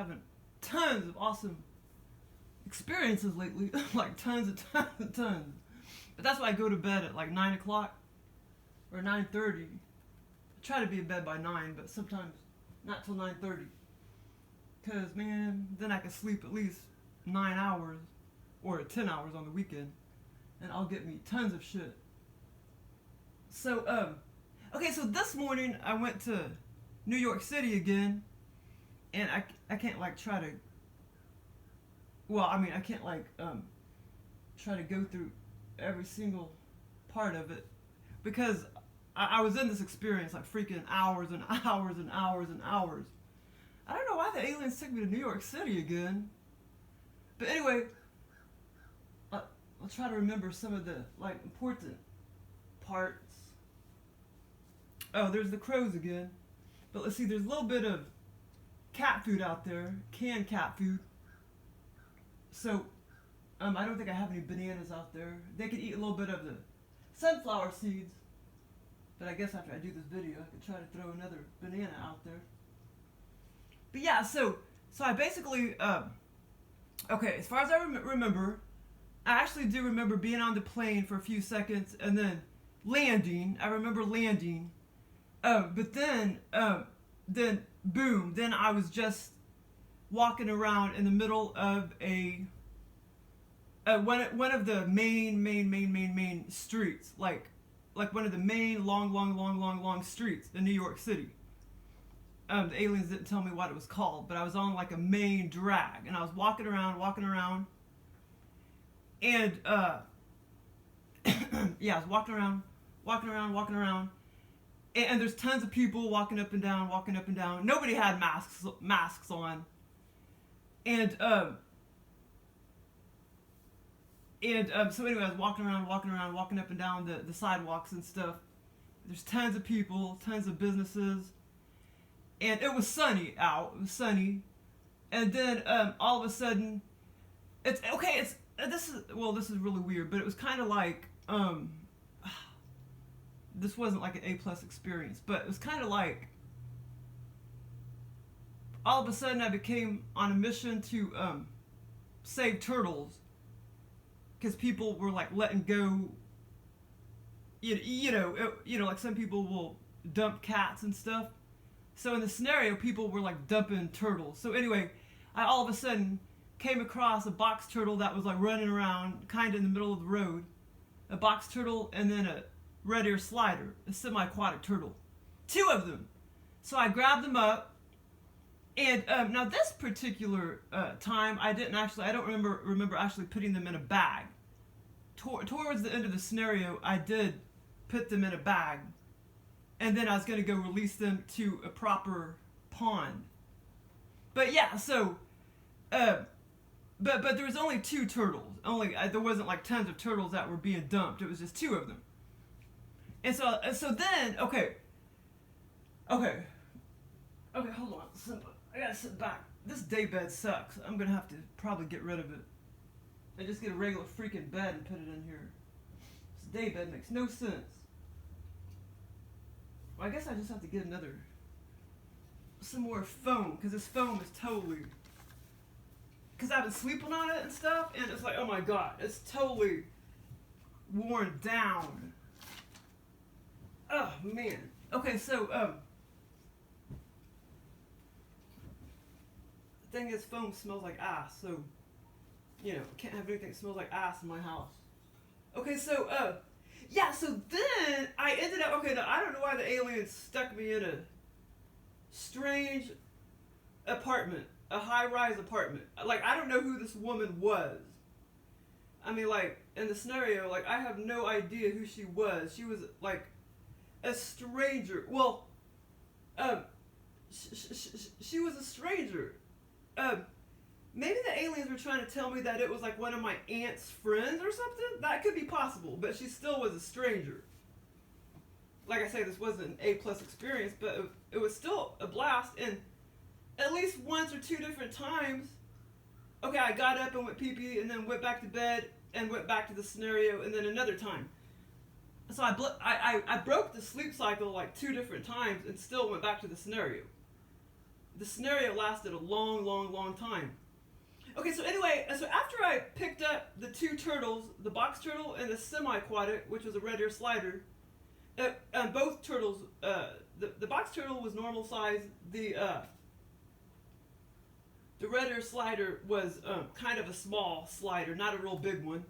having tons of awesome experiences lately. Like tons and tons. But that's why I go to bed at like 9 o'clock or 9:30. I try to be in bed by 9, but sometimes not till 9:30. Because, man, then I can sleep at least 9 hours or 10 hours on the weekend. And I'll get me tons of shit. So, okay, so this morning I went to New York City again. And I can't, like, try to... Well, I mean, I can't, like, try to go through every single part of it. Because I was in this experience, like, freaking hours and hours and hours and hours. I don't know why the aliens took me to New York City again. But anyway, I'll try to remember some of the, like, important parts. Oh, there's the crows again. But let's see, there's a little bit of cat food out there. Canned cat food. So, I don't think I have any bananas out there. They could eat a little bit of the sunflower seeds. But I guess after I do this video, I could try to throw another banana out there. But yeah, so I basically, okay, as far as I remember, I actually do remember being on the plane for a few seconds and then landing. I remember landing. But then boom, then I was just walking around in the middle of one of the main streets, like one of the main long streets in New York City. The aliens didn't tell me what it was called, but I was on like a main drag, and I was walking around, and yeah, I was walking around, and there's tons of people walking up and down. Nobody had masks on, and so anyway, I was walking up and down the sidewalks and stuff. There's tons of people, tons of businesses. And it was sunny out. It was sunny. And then all of a sudden, this is really weird, but it was kind of like, this wasn't like an A+ experience, but it was kind of like, all of a sudden I became on a mission to save turtles. Because people were like letting go, you know, like some people will dump cats and stuff. So in the scenario, people were like dumping turtles. So anyway, I all of a sudden came across a box turtle that was like running around kind of in the middle of the road. A box turtle and then a red ear slider, a semi-aquatic turtle. 2 of them. So I grabbed them up. And now this particular time, I don't remember actually putting them in a bag. Towards the end of the scenario, I did put them in a bag. And then I was going to go release them to a proper pond. But yeah, so, but there was only 2 turtles. There wasn't like tons of turtles that were being dumped. It was just 2 of them. And so then, okay, hold on. I gotta sit back. This daybed sucks. I'm gonna have to probably get rid of it. And just get a regular freaking bed and put it in here. This daybed makes no sense. Well, I guess I just have to get some more foam, because this foam is totally, because I've been sleeping on it and stuff, and it's like, oh my god, it's totally worn down. Oh man. Okay, so the thing is, foam smells like ass, so you know, can't have anything that smells like ass in my house. Okay, so yeah, so then I ended up, okay, now I don't know why the aliens stuck me in a strange apartment, a high-rise apartment. Like, I don't know who this woman was. I mean, like, in the scenario, like, I have no idea who she was. She was, like, a stranger. Well, she was a stranger. Maybe the aliens were trying to tell me that it was like one of my aunt's friends or something. That could be possible, but she still was a stranger. Like I say, this wasn't an A+ experience, but it was still a blast. And at least once or 2 different times, okay, I got up and went pee-pee and then went back to bed and went back to the scenario, and then another time. So I broke the sleep cycle like 2 different times and still went back to the scenario. the scenario lasted a long time. Okay, so anyway, so after I picked up the two turtles, the box turtle and the semi-aquatic, which was a red ear slider, both turtles, the box turtle was normal size, the red ear slider was kind of a small slider, not a real big one,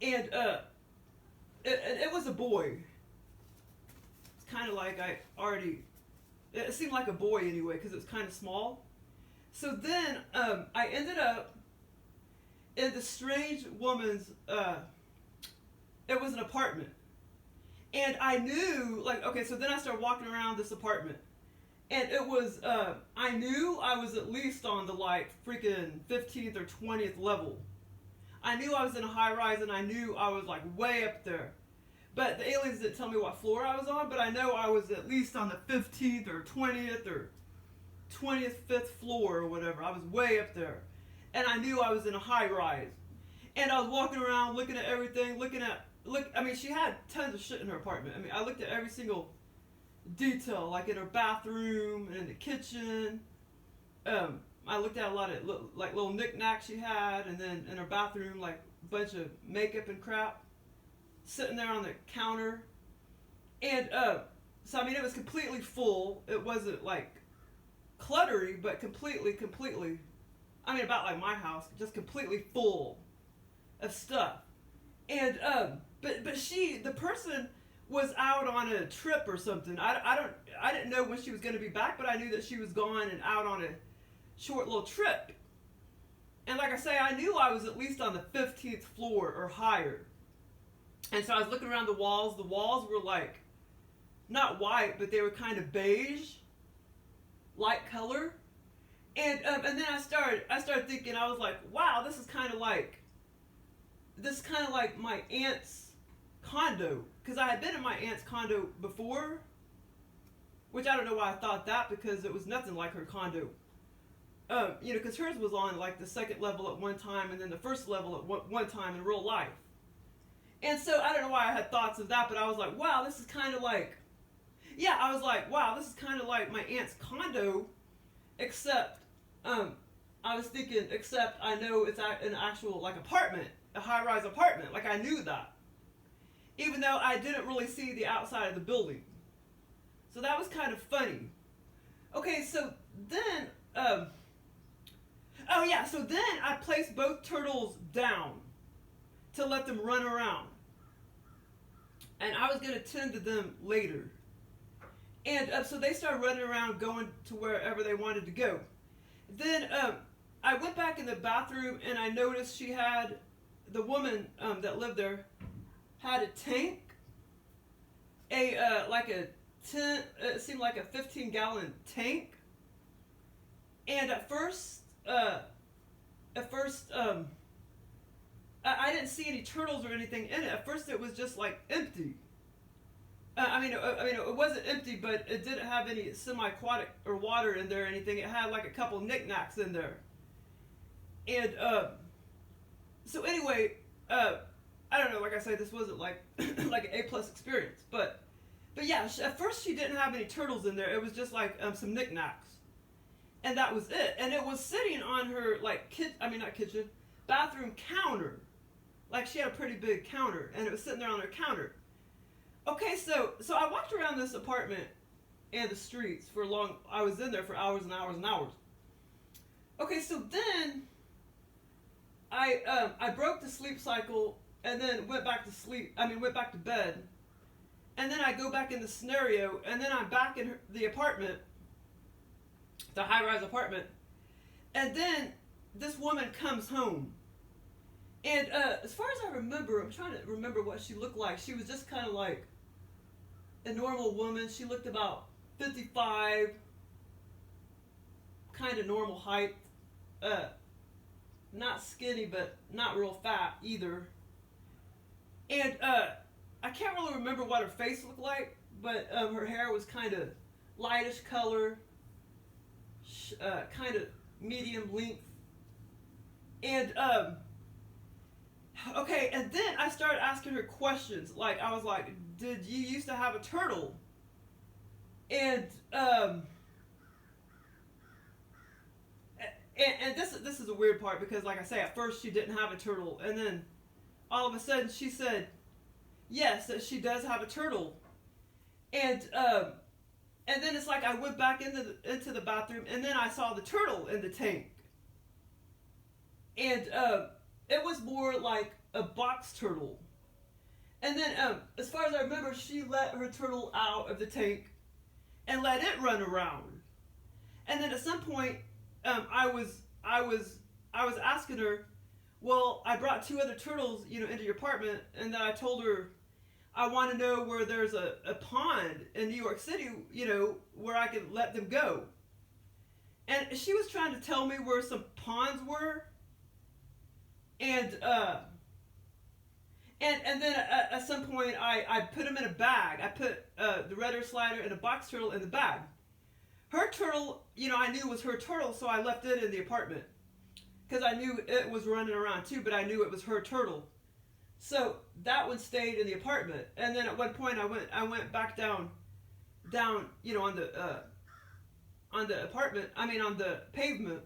and it was a boy. It's kind of like it seemed like a boy anyway because it was kind of small. So then I ended up in the strange woman's, it was an apartment. And I knew, like, okay, so then I started walking around this apartment. And it was, I knew I was at least on the, like, freaking 15th or 20th level. I knew I was in a high rise and I knew I was, like, way up there. But the aliens didn't tell me what floor I was on, but I know I was at least on the 15th or 20th or 20th, 5th floor or whatever. I was way up there. And I knew I was in a high rise. And I was walking around looking at everything, I mean, she had tons of shit in her apartment. I mean, I looked at every single detail, like in her bathroom and in the kitchen. I looked at a lot of like little knickknacks she had, and then in her bathroom, like a bunch of makeup and crap sitting there on the counter. And so I mean, it was completely full. It wasn't like cluttery, but completely, I mean, about like my house, just completely full of stuff. And but the person was out on a trip or something. I didn't know when she was going to be back, but I knew that she was gone and out on a short little trip. And like I say, I knew I was at least on the 15th floor or higher. And so I was looking around the walls. The walls were like not white, but they were kind of beige, light color. And then I started thinking, I was like, wow, this is kind of like my aunt's condo, because I had been in my aunt's condo before, which I don't know why I thought that, because it was nothing like her condo. You know, because hers was on like the second level at one time and then the first level at one time in real life. And so I don't know why I had thoughts of that, but I was like, wow, this is kind of like, yeah, I was like, wow, this is kind of like my aunt's condo, except, I was thinking, except I know it's an actual like apartment, a high-rise apartment. Like I knew that, even though I didn't really see the outside of the building. So that was kind of funny. Okay, so then, oh yeah, so then I placed both turtles down to let them run around. And I was going to tend to them later. And so they started running around, going to wherever they wanted to go. Then I went back in the bathroom and I noticed she had, the woman that lived there, had a tank, like a 10, it seemed like a 15-gallon tank. And at first, I didn't see any turtles or anything in it. At first, it was just like empty. I mean, it wasn't empty, but it didn't have any semi-aquatic or water in there or anything. It had like a couple knickknacks in there. And so anyway, I don't know. Like I said, this wasn't like like an A+ experience, but yeah. At first, she didn't have any turtles in there. It was just like some knickknacks, and that was it. And it was sitting on her like bathroom counter. Like she had a pretty big counter, and it was sitting there on her counter. Okay, so I walked around this apartment and the streets for long. I was in there for hours and hours and hours. Okay, so then I broke the sleep cycle and then went back to bed. And then I go back in the scenario, and then I'm back in the apartment, the high-rise apartment. And then this woman comes home. And as far as I remember, I'm trying to remember what she looked like. She was just kind of like a normal woman. She looked about 55, kind of normal height. Not skinny, but not real fat either. And I can't really remember what her face looked like, but her hair was kind of lightish color, kind of medium length. And okay, and then I started asking her questions. Like, I was like, did you used to have a turtle? And and this is a weird part because, like I say, at first she didn't have a turtle, and then all of a sudden she said, yes, that she does have a turtle, and then it's like I went back into the bathroom, and then I saw the turtle in the tank, and it was more like a box turtle, and then as far as I remember, she let her turtle out of the tank and let it run around, and then at some point, I was asking her, well, I brought 2 other turtles, into your apartment, and then I told her I want to know where there's a pond in New York City, where I could let them go. And she was trying to tell me where some ponds were, and then at some point I put them in a bag. I put the red ear slider and a box turtle in the bag. Her turtle, I knew was her turtle, so I left it in the apartment. Because I knew it was running around too, but I knew it was her turtle. So that one stayed in the apartment. And then at one point I went back down, on the apartment, on the pavement.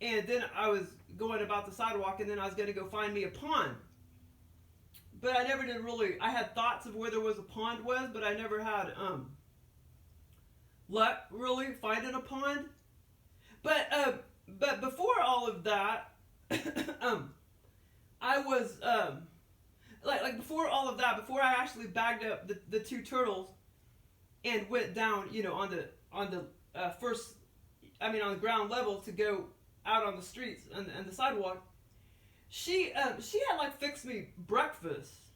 And then I was going about the sidewalk, and then I was going to go find me a pond. But I never did really, I had thoughts of where there was a pond was, but I never had, luck really finding a pond. But before all of that, I was like before all of that, before I actually bagged up the 2 turtles and went down, on the first, on the ground level to go out on the streets and the sidewalk, she had like fixed me breakfast.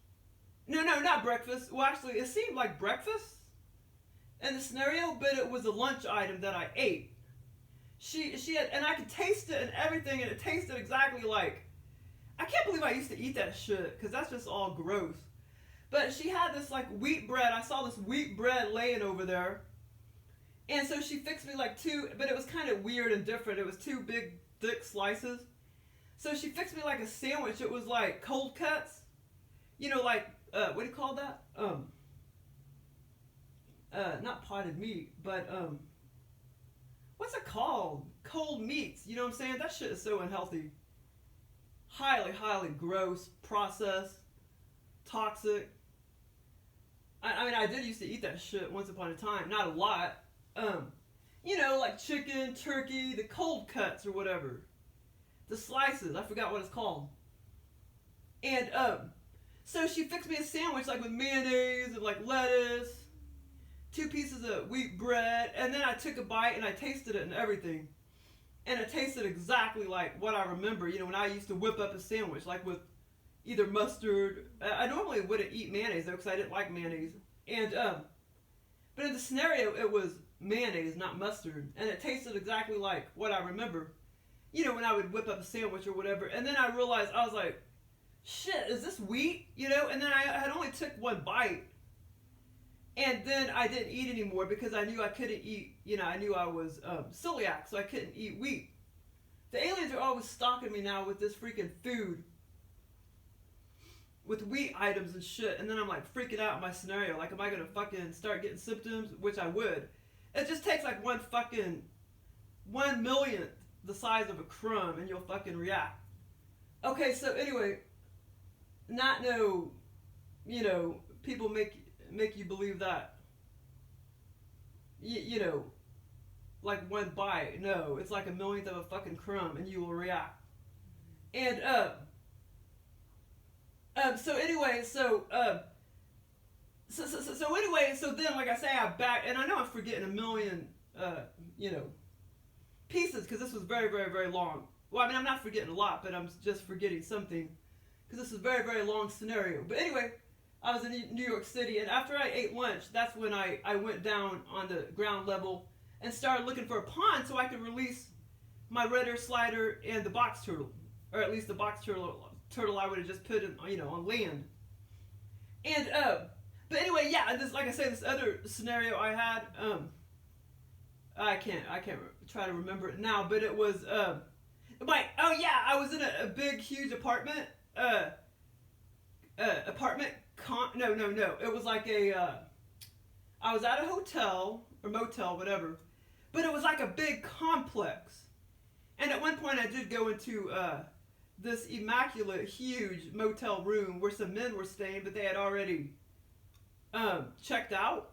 No, not breakfast. Well, actually, it seemed like breakfast in the scenario, but it was a lunch item that I ate. She had, and I could taste it and everything, and it tasted exactly like, I can't believe I used to eat that shit, because that's just all gross. But she had this like wheat bread. I saw this wheat bread laying over there, and so she fixed me like 2, but it was kind of weird and different. It was 2 big thick slices. So she fixed me like a sandwich. It was like cold cuts, like what do you call that? Not potted meat, but what's it called? Cold meats. You know what I'm saying? That shit is so unhealthy. Highly, highly gross, processed, toxic. I did used to eat that shit once upon a time. Not a lot. Like chicken, turkey, the cold cuts or whatever. The slices. I forgot what it's called. And, so she fixed me a sandwich like with mayonnaise and like lettuce, 2 pieces of wheat bread, and then I took a bite and I tasted it and everything. And it tasted exactly like what I remember, when I used to whip up a sandwich, like with either mustard. I normally wouldn't eat mayonnaise though, because I didn't like mayonnaise. And, but in the scenario, it was mayonnaise, not mustard. And it tasted exactly like what I remember, when I would whip up a sandwich or whatever. And then I realized, I was like, shit, is this wheat? And then I had only took 1 bite. And then I didn't eat anymore because I knew I couldn't eat, I knew I was celiac, so I couldn't eat wheat. The aliens are always stalking me now with this freaking food. With wheat items and shit. And then I'm like freaking out in my scenario. Like, am I going to fucking start getting symptoms? Which I would. It just takes like 1 millionth the size of a crumb and you'll fucking react. Okay, so anyway, people make you believe that, like 1 bite. No, it's like 1 millionth of a fucking crumb and you will react. And, so anyway, so then, like I say, I back, and I know I'm forgetting 1 million, pieces, because this was very, very, very long. Well, I'm not forgetting a lot, but I'm just forgetting something, because this is a very, very long scenario. But anyway, I was in New York City, and after I ate lunch, that's when I went down on the ground level and started looking for a pond so I could release my red ear slider and the box turtle, or at least the box turtle I would have just put in, on land. And but anyway, yeah, and this, like I say, this other scenario I had, I can't try to remember it now, but it was I was in a big, huge apartment. It was like I was at a hotel or motel, whatever, but it was like a big complex, And at one point I did go into this immaculate, huge motel room where some men were staying, but they had already checked out.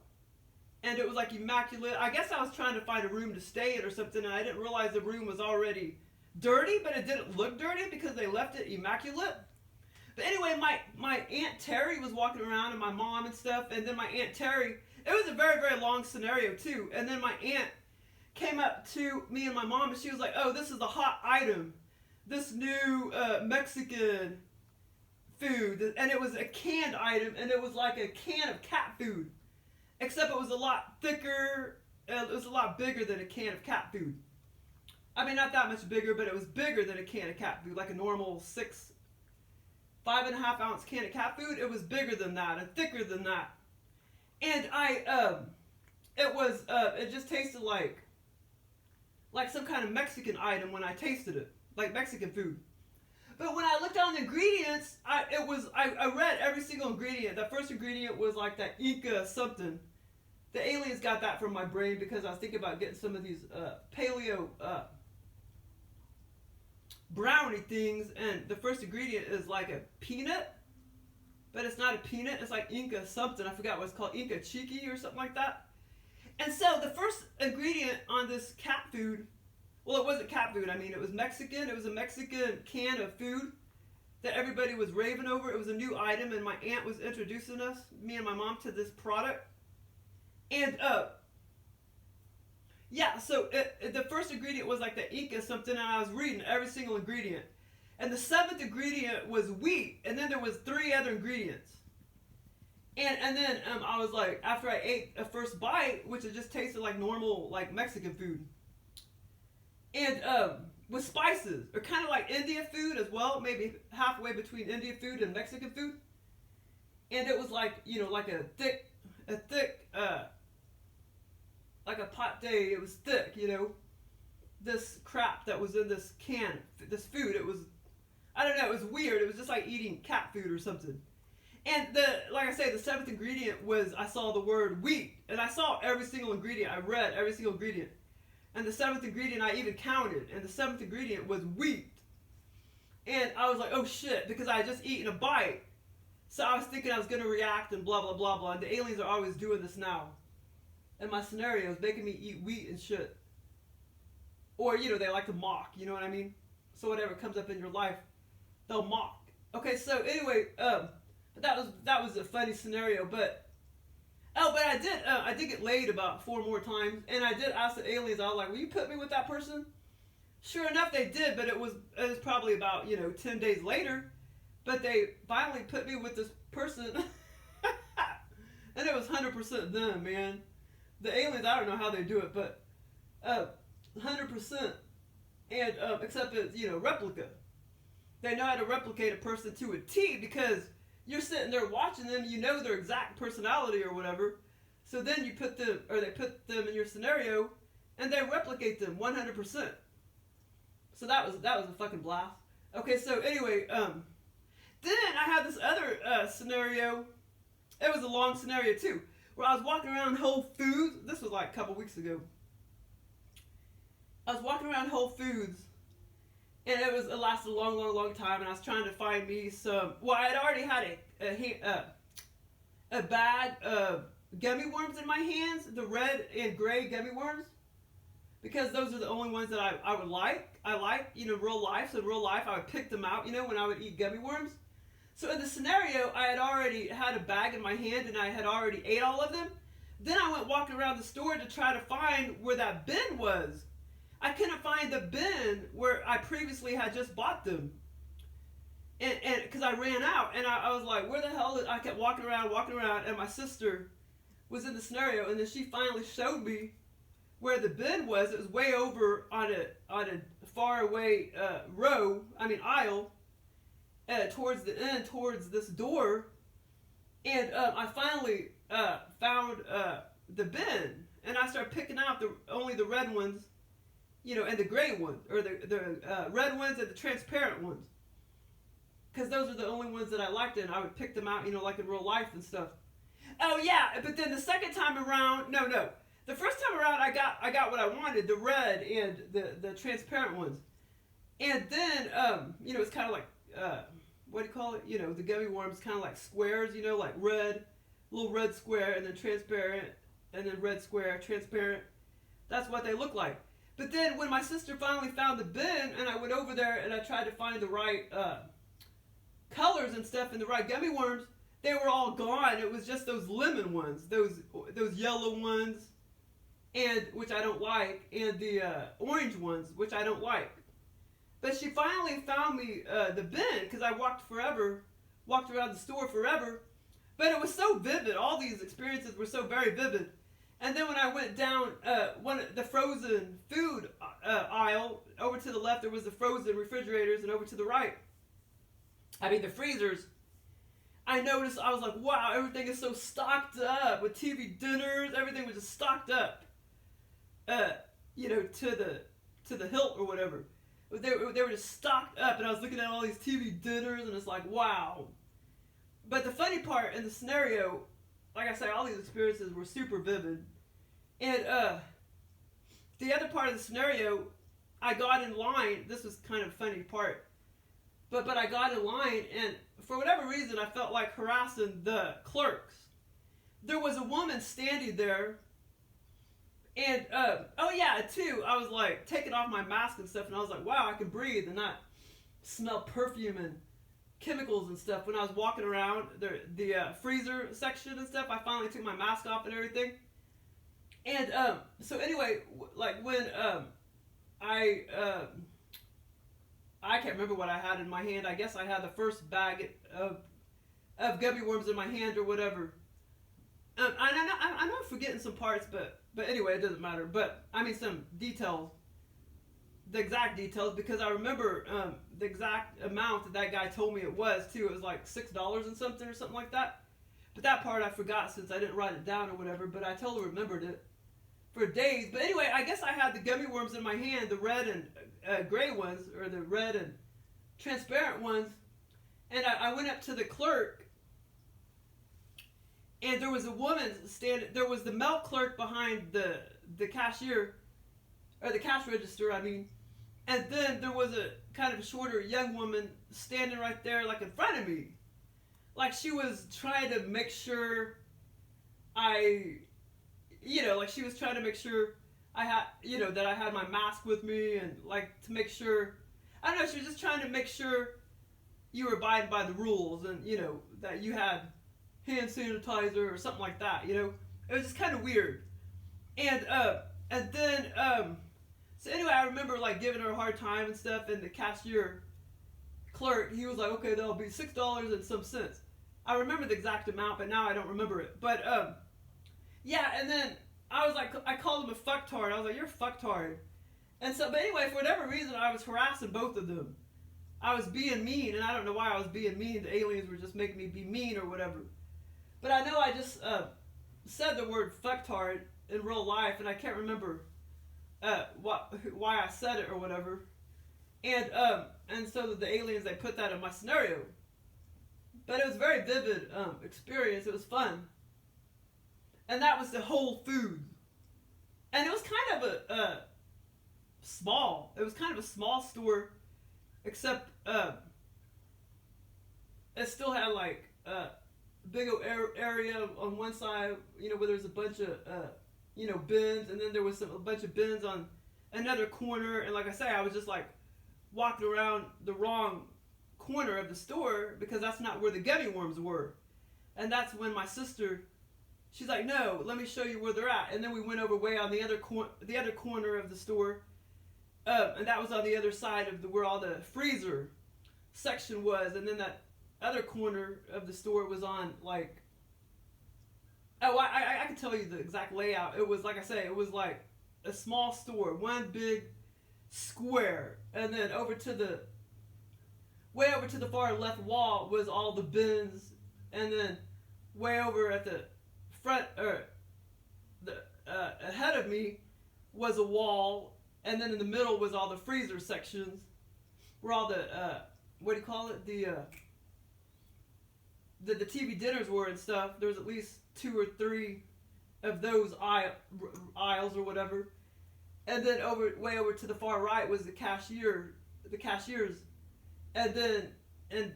And it was like immaculate. I guess I was trying to find a room to stay in or something, and I didn't realize the room was already dirty, but it didn't look dirty because they left it immaculate. But anyway, my Aunt Terry was walking around, and my mom and stuff, and then my Aunt Terry, it was a very, very long scenario too, and then my aunt came up to me and my mom, and she was like, oh, this is the hot item, this new Mexican food, and it was a canned item, and it was like a can of cat food, except it was a lot thicker, it was a lot bigger than a can of cat food. I mean, not that much bigger, but it was bigger than a can of cat food, like a normal 5.5 ounce can of cat food. It was bigger than that and thicker than that. And it just tasted like some kind of Mexican item when I tasted it, like Mexican food. But when I looked on the ingredients, I read every single ingredient. The first ingredient was like that Inca something. The aliens got that from my brain because I was thinking about getting some of these paleo brownie things, and the first ingredient is like a peanut, but it's not a peanut, it's like Inca something, I forgot what it's called, Inca Chiqui or something like that. And so the first ingredient on this cat food, well, it wasn't cat food, I mean, it was Mexican, it was a Mexican can of food that everybody was raving over. It was a new item, and my aunt was introducing us, me and my mom, to this product. And yeah, so the first ingredient was like the Inca something, and I was reading every single ingredient. And the 7th ingredient was wheat, and then there was 3 other ingredients. And then I was like, after I ate a first bite, which it just tasted like normal, like Mexican food. And with spices, or kind of like Indian food as well, maybe halfway between Indian food and Mexican food. And it was like, you know, like a thick, like a pate. It was thick, you know, this crap that was in this can, this food. It was, I don't know, it was weird. It was just like eating cat food or something. And like I say, the 7th ingredient was, I saw the word wheat, and I saw every single ingredient. I read every single ingredient. And the 7th ingredient I even counted, and the 7th ingredient was wheat. And I was like, oh shit, because I had just eaten a bite. So I was thinking I was going to react and blah, blah, blah, blah. And the aliens are always doing this now. And my scenarios, making me eat wheat and shit. Or, you know, they like to mock, you know what I mean? So whatever comes up in your life, they'll mock. Okay, so anyway, that was a funny scenario, but I did get laid about 4 more times, and I did ask the aliens, I was like, will you put me with that person? Sure enough, they did, but it was probably about, 10 days later, but they finally put me with this person, and it was 100% them, man. The aliens, I don't know how they do it, but 100%, and except it's, replica. They know how to replicate a person to a T, because you're sitting there watching them, you know their exact personality or whatever, so then you put them, or they put them in your scenario, and they replicate them 100%. So that was a fucking blast. Okay, so anyway, then I had this other scenario. It was a long scenario too, where I was walking around Whole Foods. This was like a couple weeks ago. I was walking around Whole Foods, and it lasted a long, long, long time, and I was trying to find me some, well, I had already had a bag of gummy worms in my hands, the red and gray gummy worms, because those are the only ones that I would like. I like, real life, so in real life I would pick them out, when I would eat gummy worms. So in the scenario, I had already had a bag in my hand, and I had already ate all of them. Then I went walking around the store to try to find where that bin was. I couldn't find the bin where I previously had just bought them. And because I ran out, and I was like, where the hell I kept walking around, and my sister was in the scenario, and then she finally showed me where the bin was. It was way over on a far away aisle, towards the end, towards this door. And I finally found the bin, and I started picking out only the red ones, and the gray ones, or the red ones and the transparent ones. Because those are the only ones that I liked, and I would pick them out, like in real life and stuff. Oh yeah, but then the second time around, no. The first time around, I got what I wanted, the red and the transparent ones. And then, it's kind of like, what do you call it? The gummy worms kind of like squares, like red, little red square, and then transparent, and then red square, transparent. That's what they look like. But then when my sister finally found the bin, and I went over there and I tried to find the right colors and stuff and the right gummy worms, they were all gone. It was just those lemon ones, those yellow ones, and which I don't like, and the orange ones, which I don't like. But she finally found me the bin, because I walked around the store forever. But it was so vivid. All these experiences were so very vivid. And then when I went down the frozen food aisle, over to the left there was the frozen refrigerators, and over to the right, the freezers, I noticed, I was like, wow, everything is so stocked up with TV dinners. Everything was just stocked up, to the hilt or whatever. They were just stocked up, and I was looking at all these TV dinners, and it's like, wow. But the funny part in the scenario, like I say, all these experiences were super vivid. And the other part of the scenario, I got in line. This was kind of a funny part. But I got in line, and for whatever reason, I felt like harassing the clerks. There was a woman standing there, and I was like taking off my mask and stuff, and I was like, wow, I can breathe and not smell perfume and chemicals and stuff. When I was walking around the freezer section and stuff, I finally took my mask off and everything. And so anyway, like when I can't remember what I had in my hand. I guess I had the first bag of gummy worms in my hand or whatever. I know I'm forgetting some parts, but anyway, it doesn't matter. But some details, the exact details, because I remember the exact amount that guy told me it was too. It was like $6 and something or something like that. But that part I forgot since I didn't write it down or whatever. But I totally remembered it for days. But anyway, I guess I had the gummy worms in my hand, the red and gray ones, or the red and transparent ones. And I went up to the clerk. And there was a woman standing. There was the milk clerk behind the cashier, or the cash register, And then there was a kind of shorter young woman standing right there, like in front of me. Like she was trying to make sure she was trying to make sure I had, that I had my mask with me, and like to make sure, I don't know, she was just trying to make sure you were abiding by the rules, and, that you had hand sanitizer or something like that, It was just kind of weird. And then, so anyway, I remember like giving her a hard time and stuff, and the cashier clerk, he was like, okay, that'll be $6 and some cents. I remember the exact amount, but now I don't remember it. But, and then I was like, I called him a fucktard. I was like, you're a fucktard. And so, but anyway, for whatever reason, I was harassing both of them. I was being mean, and I don't know why I was being mean. The aliens were just making me be mean or whatever. But I know I just said the word fucktard in real life, and I can't remember why I said it or whatever. And so the aliens, they put that in my scenario. But it was a very vivid experience. It was fun. And that was the Whole Foods. And it was kind of a small store, except it still had like big area on one side, where there's a bunch of bins, and then there was a bunch of bins on another corner. And like I say, I was just like walking around the wrong corner of the store, because that's not where the gummy worms were. And that's when my sister, she's like, no, let me show you where they're at. And then we went over way on the other corner of the store, and that was on the other side of where all the freezer section was. And then that other corner of the store was on like, I can tell you the exact layout. It was, like I say, it was like a small store, one big square, and then way over to the far left wall was all the bins, and then way over at the front, or ahead of me was a wall, and then in the middle was all the freezer sections, where all the the TV dinners were and stuff. There was at least 2 or 3 of those aisles or whatever. And then way over to the far right was the cashier the cashiers, and then and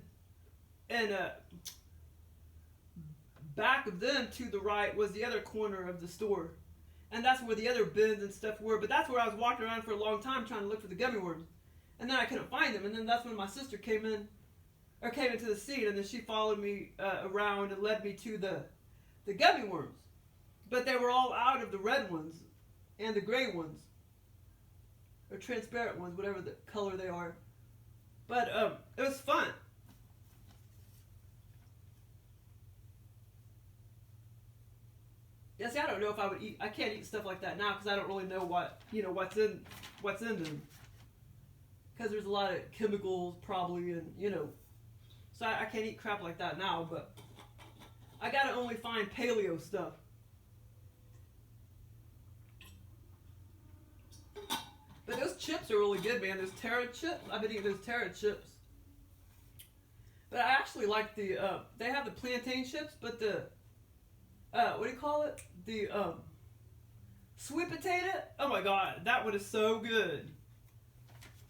back of them to the right was the other corner of the store, and that's where the other bins and stuff were. But that's where I was walking around for a long time trying to look for the gummy worms, and then I couldn't find them. And then that's when my sister came into the scene, and then she followed me around and led me to the gummy worms. But they were all out of the red ones and the gray ones, or transparent ones, whatever the color they are. But it was fun. Yeah, see, I don't know if I would eat. I can't eat stuff like that now because I don't really know what's in them. Because there's a lot of chemicals probably, and so I can't eat crap like that now. But I gotta only find paleo stuff. But those chips are really good, man. Those Terra chips. I've been eating those Terra chips. But I actually like they have the plantain chips, but the, what do you call it? The, sweet potato? Oh my god, that one is so good.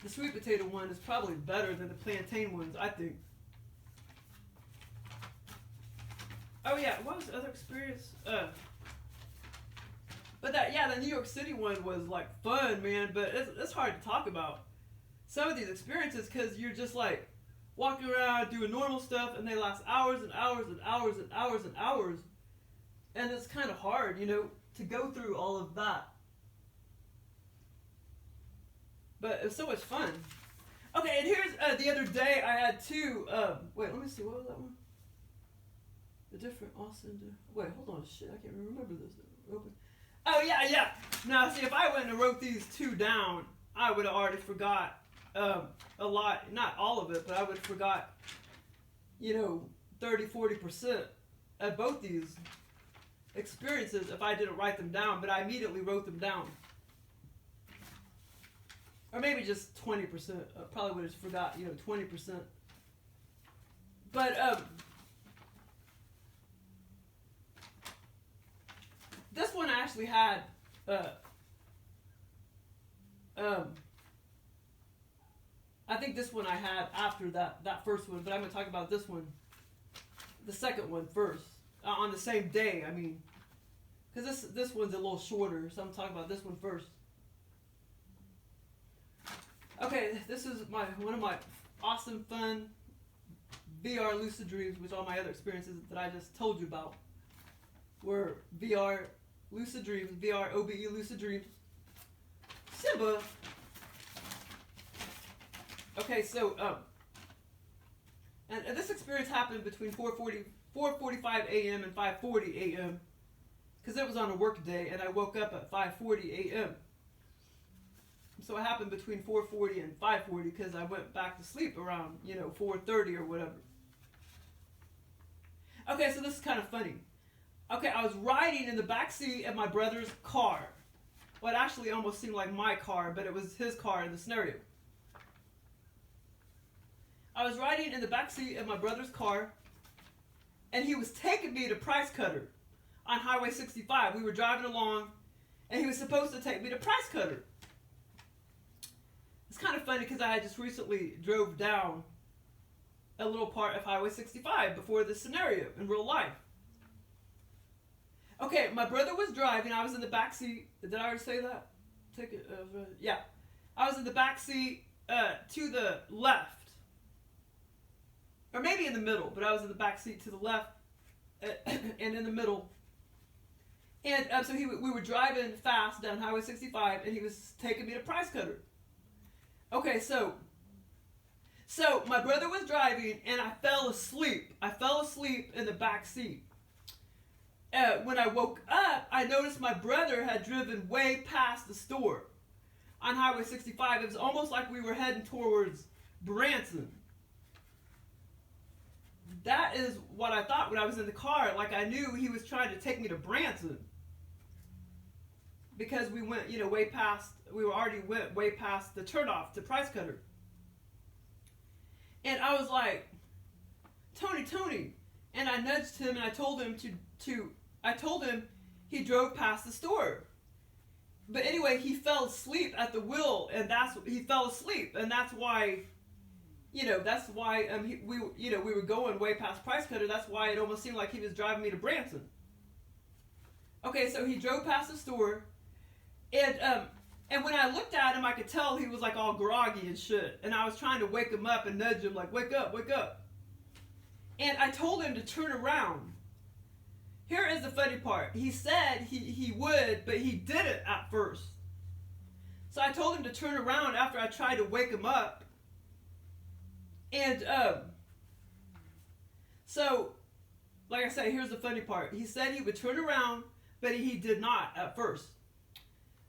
The sweet potato one is probably better than the plantain ones, I think. Oh yeah, what was the other experience? But the New York City one was like fun, man, but it's hard to talk about some of these experiences because you're just like walking around doing normal stuff and they last hours and hours and hours and hours and hours. And it's kind of hard, to go through all of that. But it was so much fun. Okay, and here's the other day I had two, wait, let me see, what was that one? The different Austin, wait, hold on, shit, I can't remember this. Open. Oh, yeah. Now, see, if I went and wrote these two down, I would have already forgot a lot. Not all of it, but I would have forgot, 30-40% of both these experiences if I didn't write them down, but I immediately wrote them down. Or maybe just 20%. I probably would have forgot, 20%. But, this one I actually had, I think this one I had after that first one, but I'm going to talk about this one, the second one first, on the same day, I mean, because this one's a little shorter, so I'm talking about this one first. Okay, this is one of my awesome, fun VR lucid dreams, which all my other experiences that I just told you about were VR lucid dreams, VR OBE lucid dreams. Simba. Okay, so and this experience happened between 4:45 a.m. and 5:40 a.m. because it was on a work day, and I woke up at 5:40 a.m. So it happened between 4:40 and 5:40 because I went back to sleep around 4:30 or whatever. Okay, so this is kind of funny. Okay, I was riding in the backseat of my brother's car. Well, it actually almost seemed like my car, but it was his car in the scenario. I was riding in the backseat of my brother's car, and he was taking me to Price Cutter on Highway 65. We were driving along, and he was supposed to take me to Price Cutter. It's kind of funny because I had just recently drove down a little part of Highway 65 before this scenario in real life. Okay, my brother was driving. I was in the back seat. Did I already say that? Yeah. I was in the back seat to the left. Or maybe in the middle, but I was in the back seat to the left and in the middle. And so we were driving fast down Highway 65, and he was taking me to Price Cutter. Okay, so my brother was driving, and I fell asleep. I fell asleep in the back seat. When I woke up, I noticed my brother had driven way past the store on Highway 65. It was almost like we were heading towards Branson. That is what I thought when I was in the car. Like, I knew he was trying to take me to Branson. Because we went, way past, went way past the turnoff to Price Cutter. And I was like, Tony. And I nudged him and I told him I told him he drove past the store. But anyway, he fell asleep at the wheel, and he fell asleep, and that's why, we were going way past Price Cutter. That's why it almost seemed like he was driving me to Branson. Okay, so he drove past the store, and when I looked at him, I could tell he was like all groggy and shit, and I was trying to wake him up and nudge him like, wake up, wake up. And I told him to turn around. Here is the funny part. He said he would, but he didn't at first. So I told him to turn around after I tried to wake him up. And, so, like I said, here's the funny part. He said he would turn around, but he did not at first.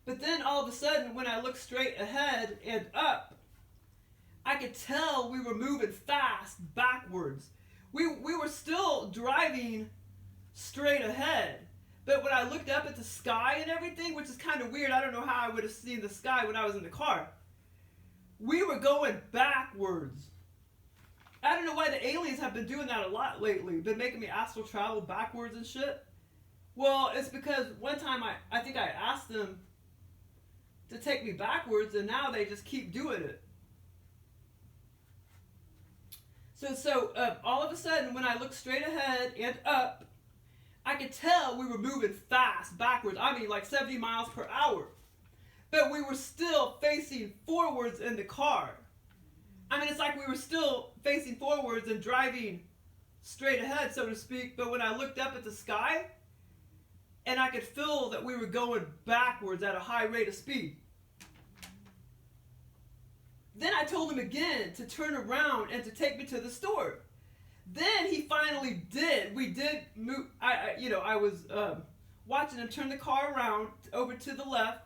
But then all of a sudden, when I looked straight ahead and up, I could tell we were moving fast backwards. We were still driving straight ahead. But when I looked up at the sky and everything, which is kind of weird, I don't know how I would have seen the sky when I was in the car. We were going backwards. I don't know why the aliens have been doing that a lot lately. Been making me astral travel backwards and shit. Well, it's because one time I think I asked them to take me backwards, and now they just keep doing it. So all of a sudden, when I looked straight ahead and up, I could tell we were moving fast backwards. I mean, like 70 miles per hour. But we were still facing forwards in the car. I mean, it's like we were still facing forwards and driving straight ahead, so to speak. But when I looked up at the sky, and I could feel that we were going backwards at a high rate of speed. Then I told him again to turn around and to take me to the store. Then he finally did. We did move. I was watching him turn the car around over to the left.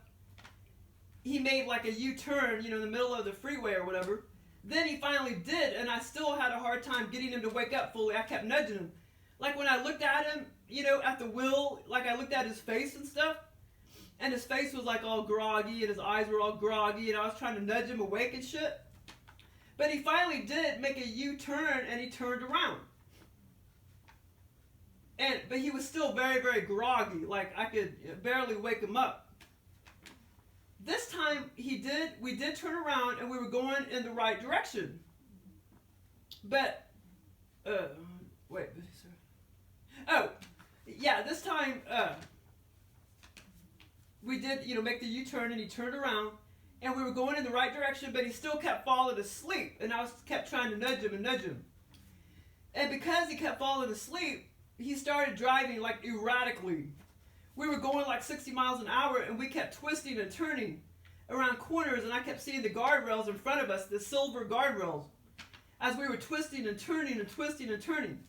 He made like a U-turn, in the middle of the freeway or whatever. Then he finally did, and I still had a hard time getting him to wake up fully. I kept nudging him. Like when I looked at him, at the wheel, like I looked at his face and stuff, and his face was like all groggy, and his eyes were all groggy, and I was trying to nudge him awake and shit. But he finally did make a U-turn, and he turned around. But he was still very, very groggy, like I could barely wake him up. This time we did turn around, and we were going in the right direction. But, wait, oh, yeah, this time, we did, make the U-turn, and he turned around, and we were going in the right direction, but he still kept falling asleep, and I kept trying to nudge him. And because he kept falling asleep, he started driving, like, erratically. We were going, like, 60 miles an hour, and we kept twisting and turning around corners, and I kept seeing the guardrails in front of us, the silver guardrails, as we were twisting and turning and twisting and turning.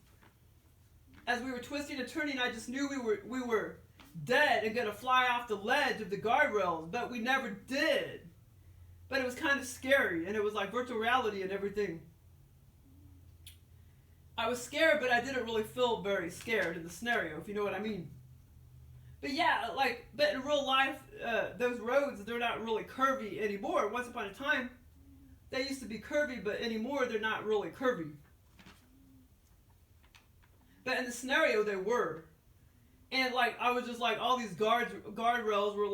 As we were twisting and turning, I just knew we were dead and going to fly off the ledge of the guardrails, but we never did. But it was kind of scary, and it was like virtual reality and everything. I was scared, but I didn't really feel very scared in the scenario, if you know what I mean. But yeah, but in real life, those roads, they're not really curvy anymore. Once upon a time, they used to be curvy, but anymore, they're not really curvy. But in the scenario, they were. And I was just all these guardrails were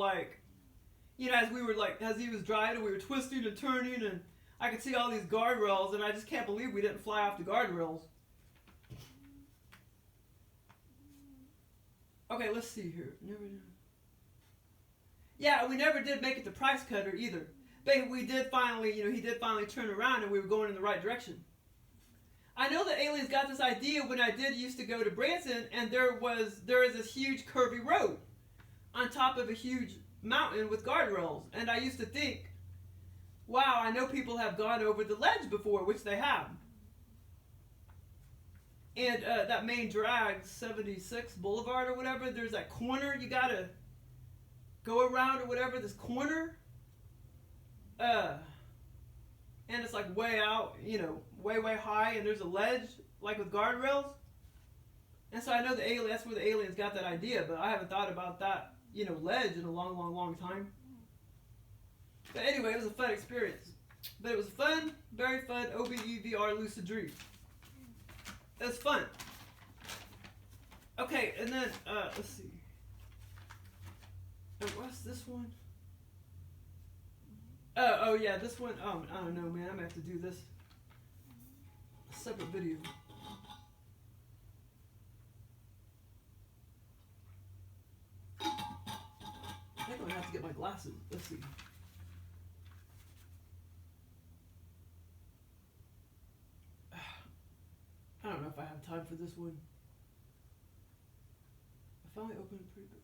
as he was driving, we were twisting and turning, and I could see all these guardrails, and I just can't believe we didn't fly off the guardrails. Okay, let's see here. Yeah, we never did make it to Price Cutter either. But we did finally, he did finally turn around, and we were going in the right direction. I know the aliens got this idea when I used to go to Branson, and there is this huge curvy road on top of a huge mountain with guardrails. And I used to think, wow, I know people have gone over the ledge before, which they have. And that main drag, 76 Boulevard or whatever, there's that corner you gotta go around or whatever, this corner. And it's way out, way, way high, and there's a ledge, with guardrails. And so I know that's where the aliens got that idea, but I haven't thought about that, ledge in a long, long, long time. But anyway, it was a fun experience. But it was fun, very fun, OBEVR lucid dream. It was fun. Okay, and then, let's see. What's this one? Oh yeah, this one. I don't know, man. I'm gonna have to do this a separate video. I think I'm gonna have to get my glasses. Let's see. I don't know if I have time for this one. I finally opened a pretty good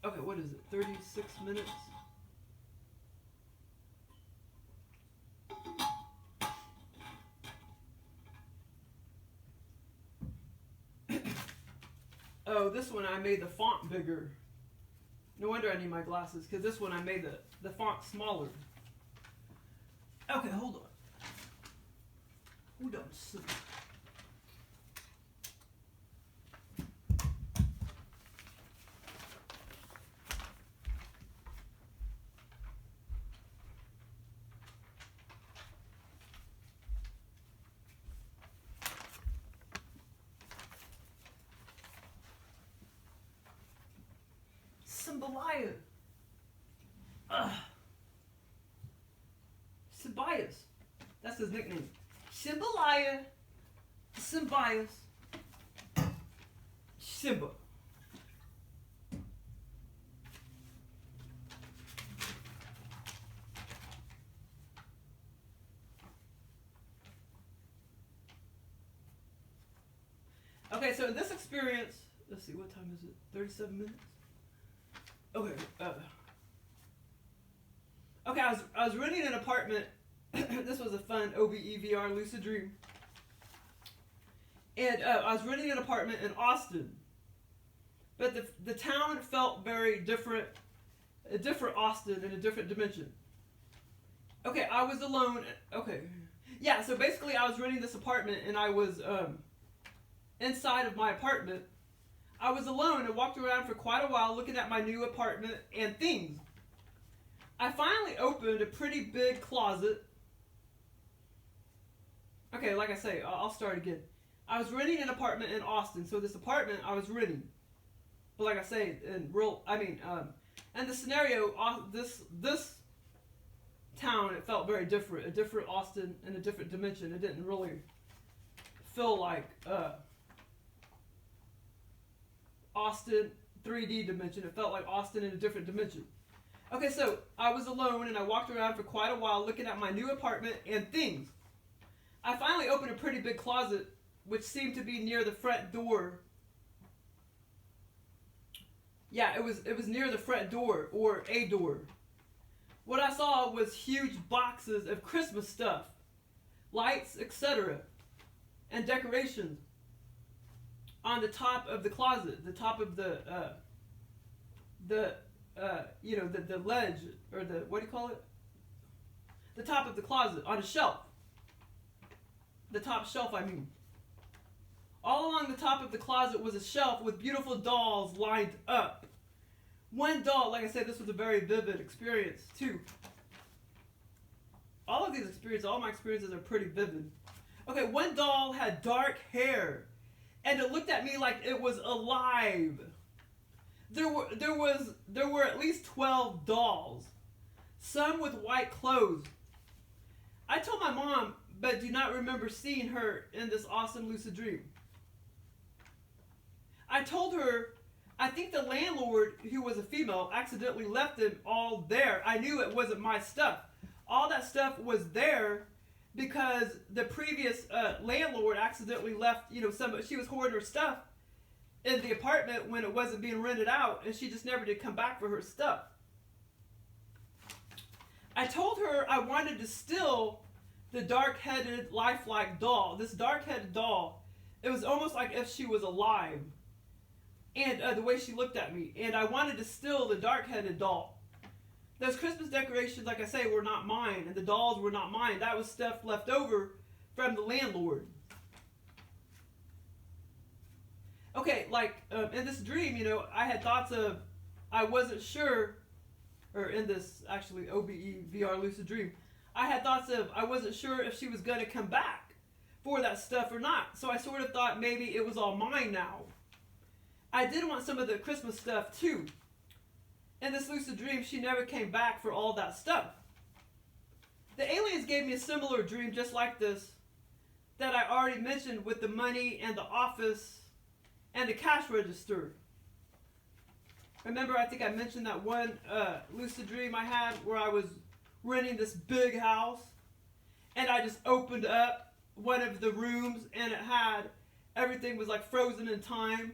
one. Okay, what is it? 36 minutes? Oh, this one I made the font bigger. No wonder I need my glasses, because this one I made the font smaller. Okay, hold on. Hold on. Symbolia. Symbias. That's his nickname. Symbolia. Symbias. Simba. Okay, so in this experience, let's see, what time is it? 37 minutes? Okay, okay, I was renting an apartment. This was a fun obe-vr-lucid dream. And I was renting an apartment in Austin. But the town felt very different, a different Austin in a different dimension. Okay, I was alone. Okay. Yeah, so basically I was renting this apartment and I was inside of my apartment. I was alone and walked around for quite a while looking at my new apartment and things. I finally opened a pretty big closet. Okay, like I say, I'll start again. I was renting an apartment in Austin, so this apartment I was renting. But like I say, in the scenario, this town, it felt very different. A different Austin in a different dimension. It didn't really feel like Austin 3D dimension. It felt like Austin in a different dimension. Okay, so I was alone and I walked around for quite a while looking at my new apartment and things. I finally opened a pretty big closet which seemed to be near the front door. Yeah, it was near the front door, or a door. What I saw was huge boxes of Christmas stuff, lights, etc., and decorations on the top of the closet, the top of the ledge, or the, what do you call it? The top of the closet, on a shelf. The top shelf, I mean. All along the top of the closet was a shelf with beautiful dolls lined up. One doll, like I said, this was a very vivid experience, too. All my experiences are pretty vivid. Okay, one doll had dark hair, and it looked at me like it was alive. There were at least 12 dolls, some with white clothes. I told my mom, but do not remember seeing her in this awesome lucid dream. I told her, I think the landlord, who was a female, accidentally left them all there. I knew it wasn't my stuff. All that stuff was there because the previous landlord accidentally left, she was hoarding her stuff in the apartment when it wasn't being rented out, and she just never did come back for her stuff. I told her I wanted to steal the dark-headed, lifelike doll. This dark-headed doll, it was almost like if she was alive. And the way she looked at me. And I wanted to steal the dark-headed doll. Those Christmas decorations, like I say, were not mine. And the dolls were not mine. That was stuff left over from the landlord. Okay, like in this dream, I had thoughts of, I wasn't sure, or in this actually obe-vr lucid dream, I had thoughts of, I wasn't sure if she was going to come back for that stuff or not. So I sort of thought maybe it was all mine now. I did want some of the Christmas stuff too. in this lucid dream, she never came back for all that stuff. The aliens gave me a similar dream just like this that I already mentioned with the money and the office and the cash register. Remember, I think I mentioned that one lucid dream I had where I was renting this big house and I just opened up one of the rooms and it had everything was like frozen in time,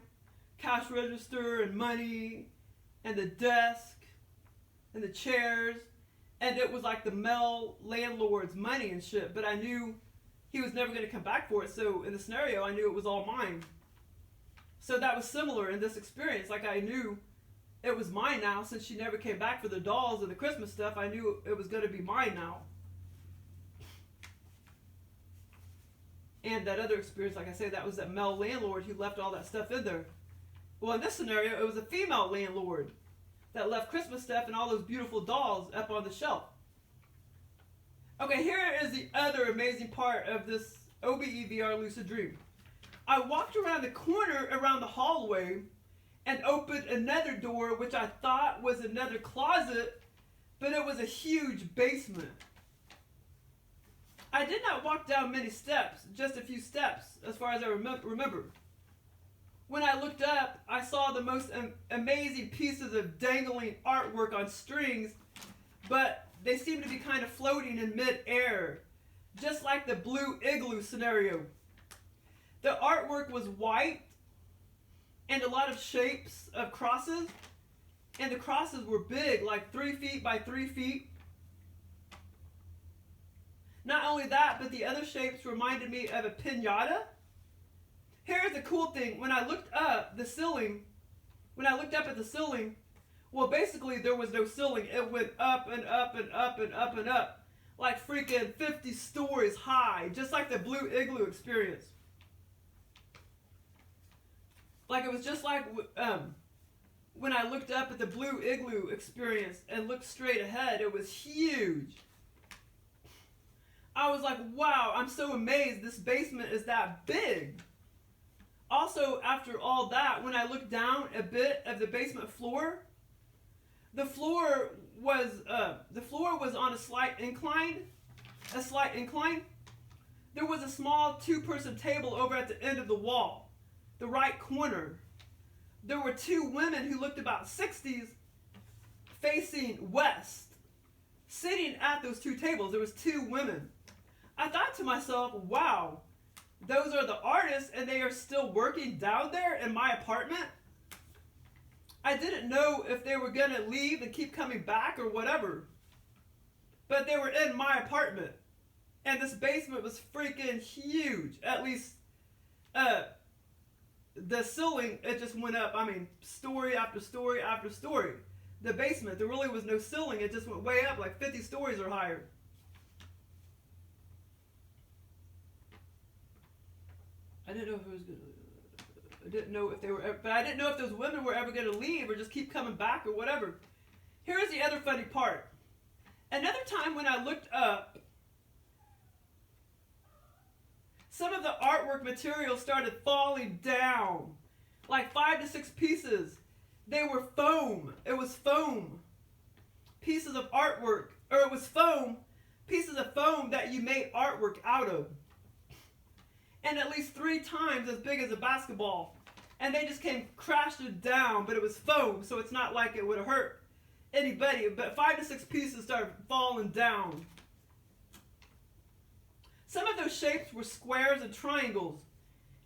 cash register and money and the desk and the chairs, and it was like the male landlord's money and shit, but I knew he was never going to come back for it, so in the scenario I knew it was all mine. So that was similar in this experience. Like, I knew it was mine now since she never came back for the dolls and the Christmas stuff. I knew it was going to be mine now. And that other experience, like I say, that was that male landlord who left all that stuff in there. Well, in this scenario, it was a female landlord that left Christmas stuff and all those beautiful dolls up on the shelf. Okay, here is the other amazing part of this obe-vr lucid dream. I walked around the corner around the hallway and opened another door, which I thought was another closet, but it was a huge basement. I did not walk down many steps, just a few steps, as far as I remember. When I looked up, I saw the most amazing pieces of dangling artwork on strings, but they seemed to be kind of floating in mid-air, just like the blue igloo scenario. The artwork was white and a lot of shapes of crosses, and the crosses were big, like 3 feet by 3 feet. Not only that, but the other shapes reminded me of a piñata. Here's the cool thing. When I looked up at the ceiling, well, basically there was no ceiling. It went up and up and up and up and up, like freaking 50 stories high, just like the blue igloo experience. Like, it was just like when I looked up at the blue igloo experience and looked straight ahead, it was huge. I was like, wow, I'm so amazed this basement is that big. Also, after all that, when I looked down a bit of the basement floor, the floor was on a slight incline. There was a small 2-person table over at the end of the wall, the right corner. There were 2 women who looked about 60s facing west, sitting at those 2 tables. There was 2 women. I thought to myself, wow, those are the artists and they are still working down there in my apartment. I didn't know if they were going to leave and keep coming back or whatever. But they were in my apartment. And this basement was freaking huge. At least the ceiling, it just went up. I mean, story after story after story. The basement, there really was no ceiling. It just went way up, like 50 stories or higher. I didn't know if it was good. I didn't know if they were, but I didn't know if those women were ever going to leave or just keep coming back or whatever. Here's the other funny part. Another time when I looked up, some of the artwork material started falling down, like 5 to 6 pieces. They were foam. It was foam. Pieces of artwork, or it was foam, pieces of foam that you made artwork out of. And at least 3 times as big as a basketball. And they just came crashing down, but it was foam, so it's not like it would have hurt anybody. But 5 to 6 pieces started falling down. Some of those shapes were squares and triangles.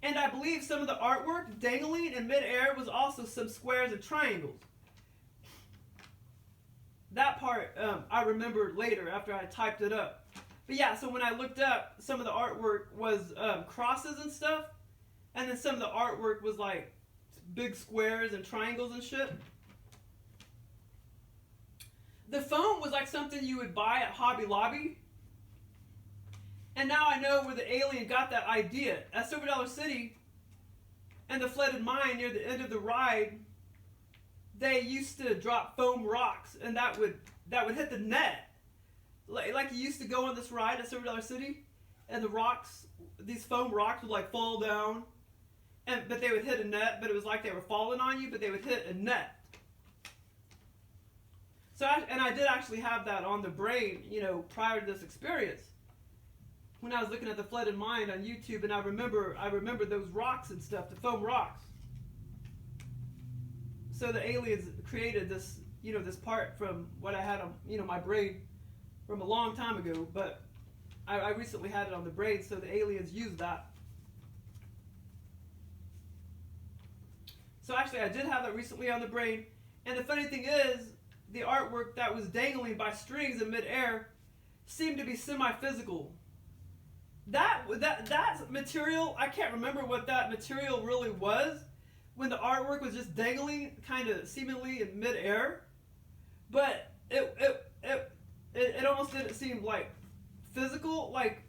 And I believe some of the artwork dangling in midair was also some squares and triangles. That part I remembered later after I typed it up. But yeah, so when I looked up, some of the artwork was crosses and stuff. And then some of the artwork was like big squares and triangles and shit. The foam was like something you would buy at Hobby Lobby. And now I know where the alien got that idea. At Silver Dollar City and the flooded mine near the end of the ride, they used to drop foam rocks, and that would hit the net. Like you used to go on this ride at Silver Dollar City, and the rocks, these foam rocks would like fall down, but they would hit a net, but it was like they were falling on you, but they would hit a net. So and I did actually have that on the brain, you know, prior to this experience. When I was looking at the Flooded Mind on YouTube, and I remember those rocks and stuff, the foam rocks. So the aliens created this, you know, this part from what I had on, you know, my brain from a long time ago, but I recently had it on the brain, so the aliens used that. So actually, I did have that recently on the brain, and the funny thing is, the artwork that was dangling by strings in midair seemed to be semi-physical. That material, I can't remember what that material really was when the artwork was just dangling, kind of seemingly in midair, but it almost didn't seem like physical. Like,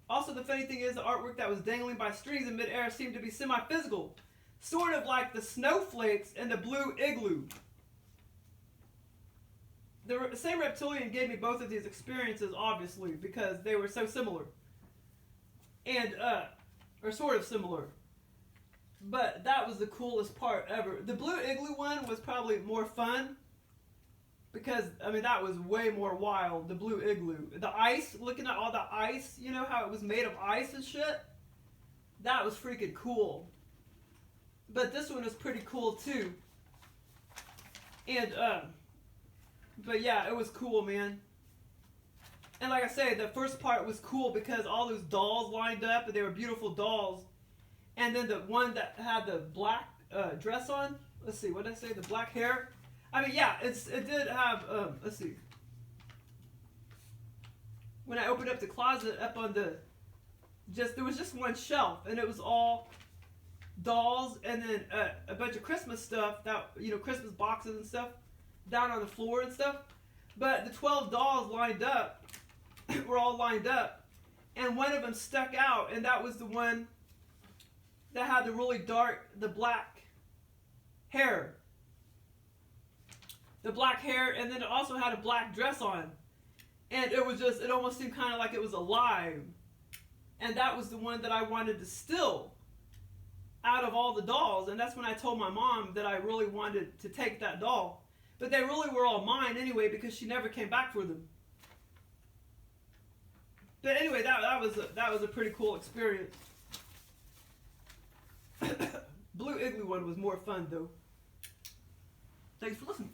also the funny thing is, the artwork that was dangling by strings in midair seemed to be semi-physical, sort of like the snowflakes in the Blue Igloo. The same reptilian gave me both of these experiences, obviously, because they were so similar. And, or sort of similar. But that was the coolest part ever. The Blue Igloo one was probably more fun, because, I mean, that was way more wild, the Blue Igloo. The ice, looking at all the ice, you know, how it was made of ice and shit? That was freaking cool. But this one was pretty cool, too. And, but yeah, it was cool, man. And like I say, the first part was cool because all those dolls lined up, and they were beautiful dolls. And then the one that had the black dress on, let's see, what did I say, the black hair? I mean, yeah, it did have, let's see. When I opened up the closet, up on the, there was just one shelf, and it was all dolls, and then a bunch of Christmas stuff, that, you know, Christmas boxes and stuff, down on the floor and stuff. But the 12 dolls lined up, were all lined up, and one of them stuck out, and that was the one that had the really dark, the black hair. The black hair, and then it also had a black dress on. And it was just, it almost seemed kind of like it was alive. And that was the one that I wanted to steal out of all the dolls. And that's when I told my mom that I really wanted to take that doll. But they really were all mine anyway, because she never came back for them. But anyway, that was a pretty cool experience. Blue Igloo one was more fun, though. Thanks for listening.